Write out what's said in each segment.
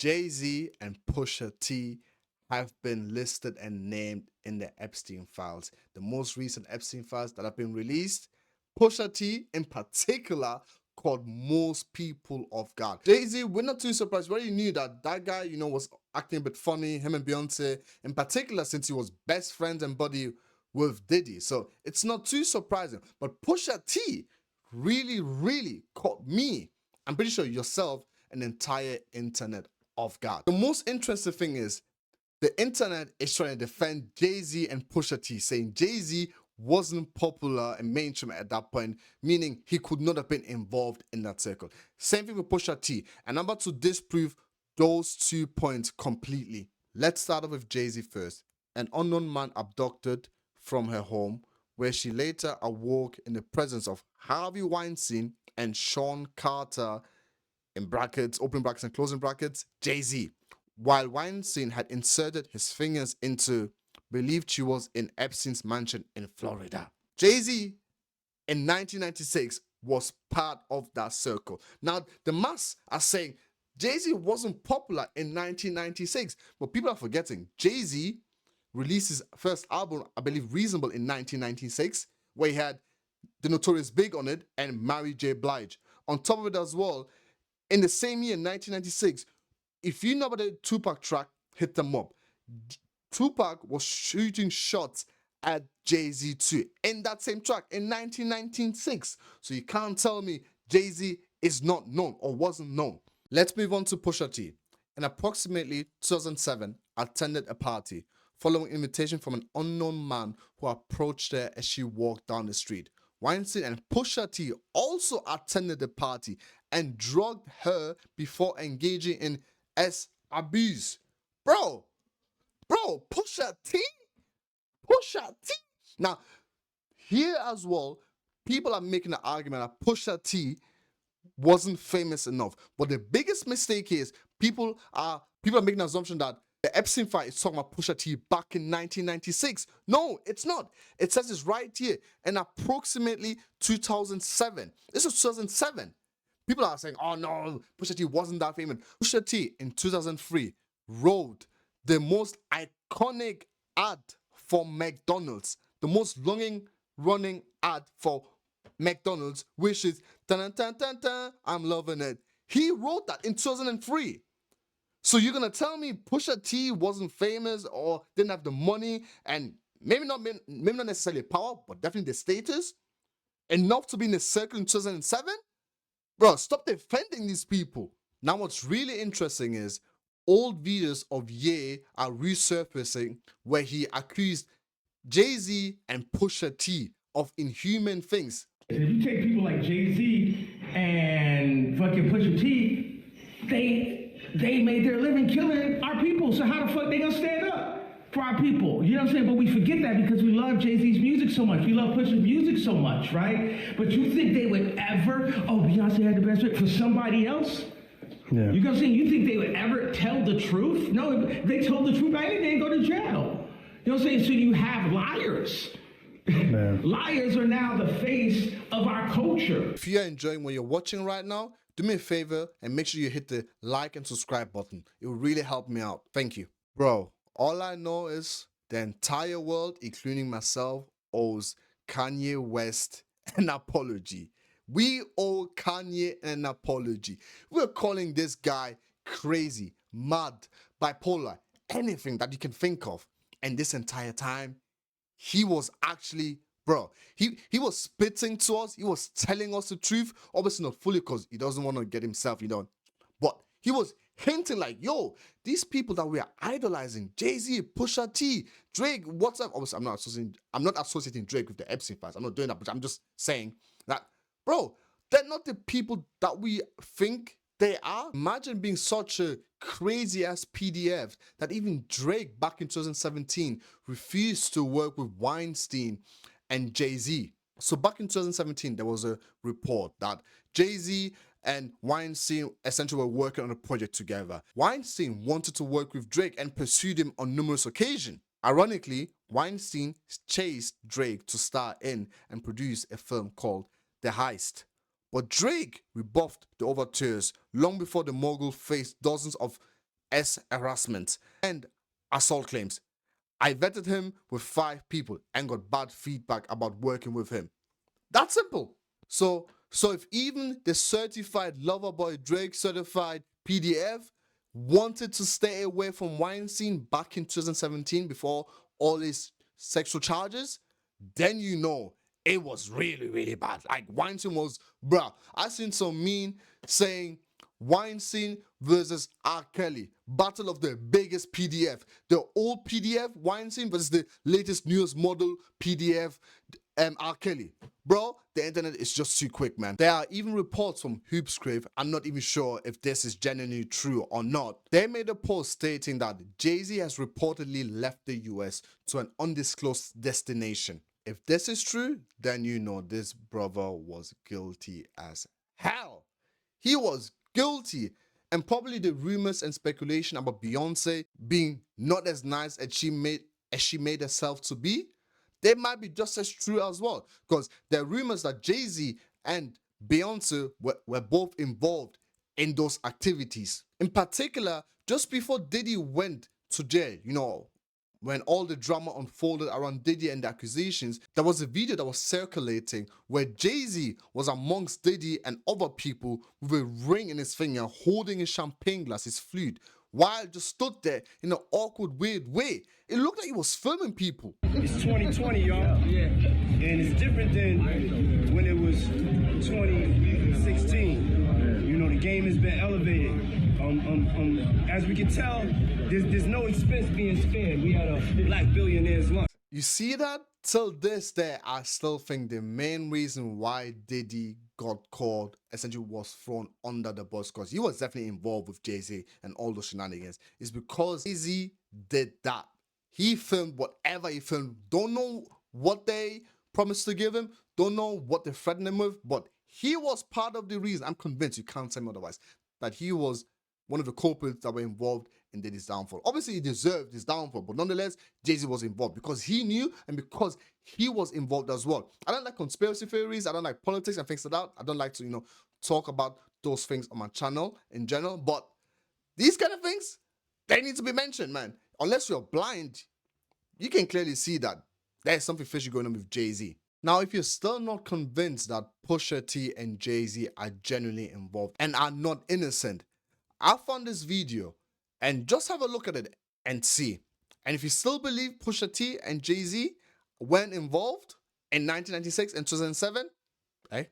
Jay-Z and Pusha T have been listed and named in the Epstein files. The most recent Epstein files that have been released, Pusha T in particular caught most people off guard. Jay-Z, we're not too surprised. We already knew that guy, was acting a bit funny, him and Beyonce, in particular since he was best friends and buddy with Diddy. So it's not too surprising. But Pusha T really caught me, I'm pretty sure yourself, an entire internet off guard. The most interesting thing is the internet is trying to defend Jay-Z and Pusha T, saying Jay-Z wasn't popular and mainstream at that point, meaning he could not have been involved in that circle. Same thing with Pusha T, and I'm about to disprove those 2 points completely. Let's start off with Jay-Z first. An unknown man abducted from her home, where she later awoke in the presence of Harvey Weinstein and Sean Carter, in brackets, open brackets and closing brackets, Jay-Z. While Weinstein had inserted his fingers into, believed she was in Epstein's mansion in Florida. Jay-Z in 1996 was part of that circle. Now, the mass are saying Jay-Z wasn't popular in 1996, but people are forgetting Jay-Z released his first album, I believe Reasonable, in 1996, where he had The Notorious Big on it and Mary J. Blige. On top of it as well, in the same year, 1996, if you know about the Tupac track, Hit Them Up, Tupac was shooting shots at Jay-Z too, in that same track in 1996. So you can't tell me Jay-Z is not known or wasn't known. Let's move on to Pusha T. In approximately 2007, attended a party following invitation from an unknown man who approached her as she walked down the street. Weinstein and Pusha T also attended the party and drugged her before engaging in abuse. Bro, Pusha T? Pusha T? Now, here as well, people are making the argument that Pusha T wasn't famous enough. But the biggest mistake is people are making the assumption that the Epstein file is talking about Pusha T back in 1996. No, it's not. It says it's right here in approximately 2007. This is 2007. People are saying, oh no, Pusha T wasn't that famous. Pusha T in 2003 wrote the most iconic ad for McDonald's, the most running ad for McDonald's, which is dun dun dun dun, I'm loving it. He wrote that in 2003. So you're gonna tell me Pusha T wasn't famous or didn't have the money and maybe not necessarily power, but definitely the status enough to be in the circle in 2007? Bro, stop defending these people. Now what's really interesting is old videos of Ye are resurfacing where he accused Jay-Z and Pusha T of inhuman things. If you take people like Jay-Z and fucking Pusha T, they made their living killing our people. So how the fuck they gonna stand up for our people? You know what I'm saying? But we forget that because we love Jay-Z's music so much. We love Pusha's music so much, right? But you think they would ever, Beyonce had the best fit for somebody else? Yeah. You know what I'm saying? You think they would ever tell the truth? No, if they told the truth, they didn't go to jail. You know what I'm saying? So you have liars. Man. Liars are now the face of our culture. If you're enjoying what you're watching right now, do me a favor and make sure you hit the like and subscribe button. It will really help me out. Thank you. Bro, all I know is the entire world, including myself, owes Kanye West an apology. We owe Kanye an apology. We're calling this guy crazy, mad, bipolar, anything that you can think of. And this entire time, he was actually, bro, he was spitting to us. He was telling us the truth. Obviously not fully because he doesn't want to get himself, But he was hinting like, yo, these people that we are idolizing, Jay-Z, Pusha T, Drake, what's up? Obviously, I'm not associating Drake with the Epstein files. I'm not doing that, but I'm just saying that, bro, they're not the people that we think they are. Imagine being such a crazy ass PDF that even Drake back in 2017 refused to work with Weinstein and Jay-Z. So back in 2017, there was a report that Jay-Z and Weinstein essentially were working on a project together. Weinstein wanted to work with Drake and pursued him on numerous occasions. Ironically, Weinstein chased Drake to star in and produce a film called The Heist. But Drake rebuffed the overtures long before the mogul faced dozens of harassment and assault claims. I vetted him with 5 people and got bad feedback about working with him. That's simple. So if even the certified lover boy Drake certified PDF wanted to stay away from Weinstein back in 2017 before all his sexual charges, then you know it was really, really bad. Like Weinstein was, bruh. I seen some meme saying Weinstein versus R. Kelly, battle of the biggest PDF. The old PDF Weinstein versus the latest newest model PDF R. Kelly. Bro, the internet is just too quick, man. There are even reports from Hoopscrive, I'm not even sure if this is genuinely true or not. They made a post stating that Jay-Z has reportedly left the US to an undisclosed destination. If this is true, then you know this brother was guilty as hell. He was guilty. And probably the rumors and speculation about Beyonce being not as nice as she made herself to be, they might be just as true as well. Because there are rumors that Jay-Z and Beyonce were both involved in those activities. In particular, just before Diddy went to jail, you know, when all the drama unfolded around Diddy and the accusations, there was a video that was circulating where Jay-Z was amongst Diddy and other people with a ring in his finger, holding a champagne glass, his flute, while just stood there in an awkward, weird way. It looked like he was filming people. It's 2020, y'all. Yeah. And it's different than when it was 2016. You know, the game has been elevated. As we can tell, there's no expense being spared. We had a black billionaire's lunch. You see that? Till this day, I still think the main reason why Diddy got caught essentially was thrown under the bus, because he was definitely involved with Jay-Z and all those shenanigans, is because Jay-Z did that. He filmed whatever he filmed. Don't know what they promised to give him. Don't know what they threatened him with. But he was part of the reason. I'm convinced, you can't tell me otherwise, that he was one of the culprits that were involved in Diddy's downfall. Obviously, he deserved his downfall, but nonetheless, Jay-Z was involved because he knew and because he was involved as well. I don't like conspiracy theories. I don't like politics and things like that. I don't like to, you know, talk about those things on my channel in general. But these kind of things, they need to be mentioned, man. Unless you're blind, you can clearly see that there's something fishy going on with Jay-Z. Now, if you're still not convinced that Pusha T and Jay-Z are genuinely involved and are not innocent, I found this video and just have a look at it and see. And if you still believe Pusha T and Jay-Z weren't involved in 1996 and 2007, hey,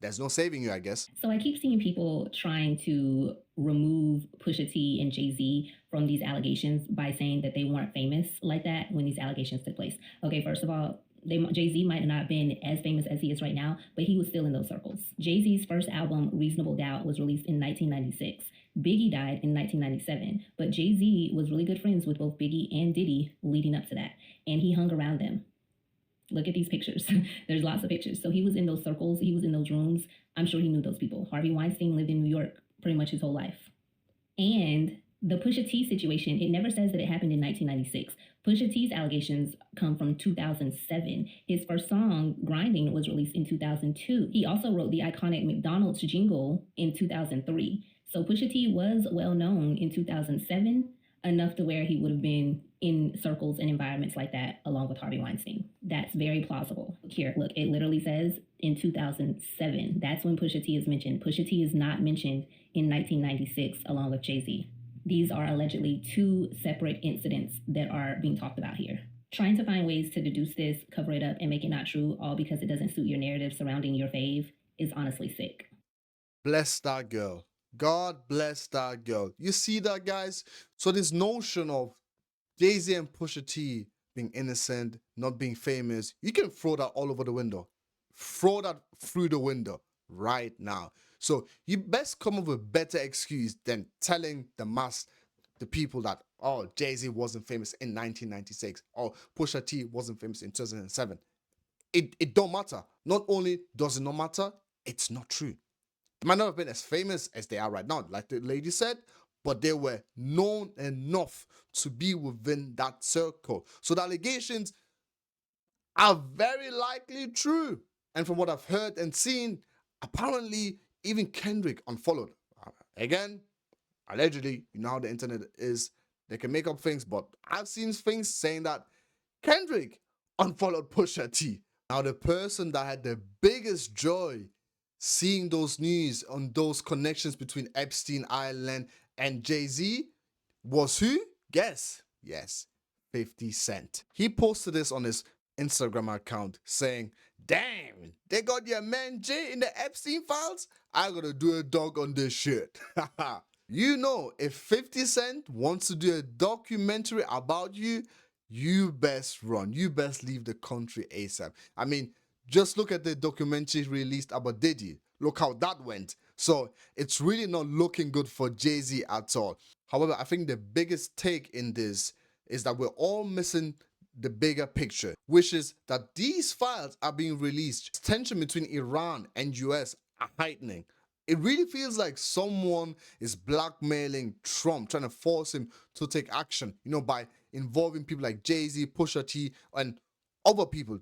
there's no saving you, I guess. So I keep seeing people trying to remove Pusha T and Jay-Z from these allegations by saying that they weren't famous like that when these allegations took place. Okay, first of all, Jay-Z might not have been as famous as he is right now, but he was still in those circles. Jay-Z's first album, Reasonable Doubt, was released in 1996. Biggie died in 1997, but Jay-Z was really good friends with both Biggie and Diddy leading up to that, and he hung around them. Look at these pictures. There's lots of pictures. So he was in those circles. He was in those rooms. I'm sure he knew those people. Harvey Weinstein lived in New York pretty much his whole life. And the Pusha T situation, it never says that it happened in 1996. Pusha T's allegations come from 2007. His first song, Grinding, was released in 2002. He also wrote the iconic McDonald's jingle in 2003. So Pusha T was well known in 2007, enough to where he would have been in circles and environments like that along with Harvey Weinstein. That's very plausible. Here, look, it literally says in 2007. That's when Pusha T is mentioned. Pusha T is not mentioned in 1996 along with Jay-Z. These are allegedly two separate incidents that are being talked about here. Trying to find ways to deduce this, cover it up, and make it not true, all because it doesn't suit your narrative surrounding your fave, is honestly sick. Bless that girl. God bless that girl. You see that, guys? So this notion of Jay-Z and Pusha T being innocent, not being famous, you can throw that all over the window. Throw that through the window right now. So you best come up with a better excuse than telling the people that, oh, Jay-Z wasn't famous in 1996 or Pusha T wasn't famous in 2007. It don't matter. Not only does it not matter, it's not true. They might not have been as famous as they are right now, like the lady said, but they were known enough to be within that circle. So the allegations are very likely true. And from what I've heard and seen, apparently even Kendrick unfollowed. Again, allegedly, you know how the internet is, they can make up things, but I've seen things saying that Kendrick unfollowed Pusha T. Now, the person that had the biggest joy seeing those news on those connections between Epstein Island and Jay-Z was who? Guess. Yes, 50 Cent. He posted this on his Instagram account saying, "Damn, they got your man Jay in the Epstein files? I gotta do a dog on this shit." You know, if 50 Cent wants to do a documentary about you, you best run. You best leave the country ASAP. I mean, just look at the documentary released about Diddy. Look how that went. So it's really not looking good for Jay-Z at all. However, I think the biggest take in this is that we're all missing the bigger picture, which is that these files are being released. Tension between Iran and US are heightening. It really feels like someone is blackmailing Trump, trying to force him to take action, you know, by involving people like Jay-Z, Pusha T, and other people.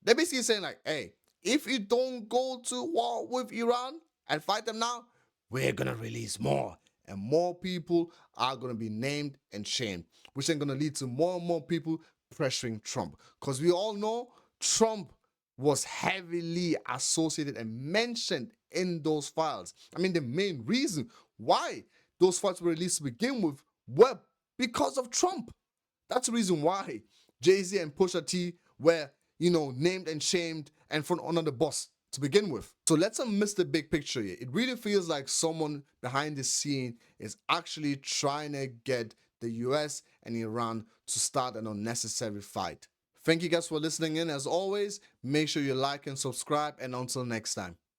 They're basically saying like, hey, if you don't go to war with Iran and fight them now, we're gonna release more. And more people are gonna be named and shamed, which is gonna lead to more and more people pressuring Trump. Because we all know Trump was heavily associated and mentioned in those files. I mean, the main reason why those files were released to begin with were because of Trump. That's the reason why Jay-Z and Pusha T were, you know, named and shamed and thrown under the bus to begin with. So let's not miss the big picture here. It really feels like someone behind the scene is actually trying to get the US and Iran to start an unnecessary fight. Thank you guys for listening in. As always, make sure you like and subscribe, and until next time.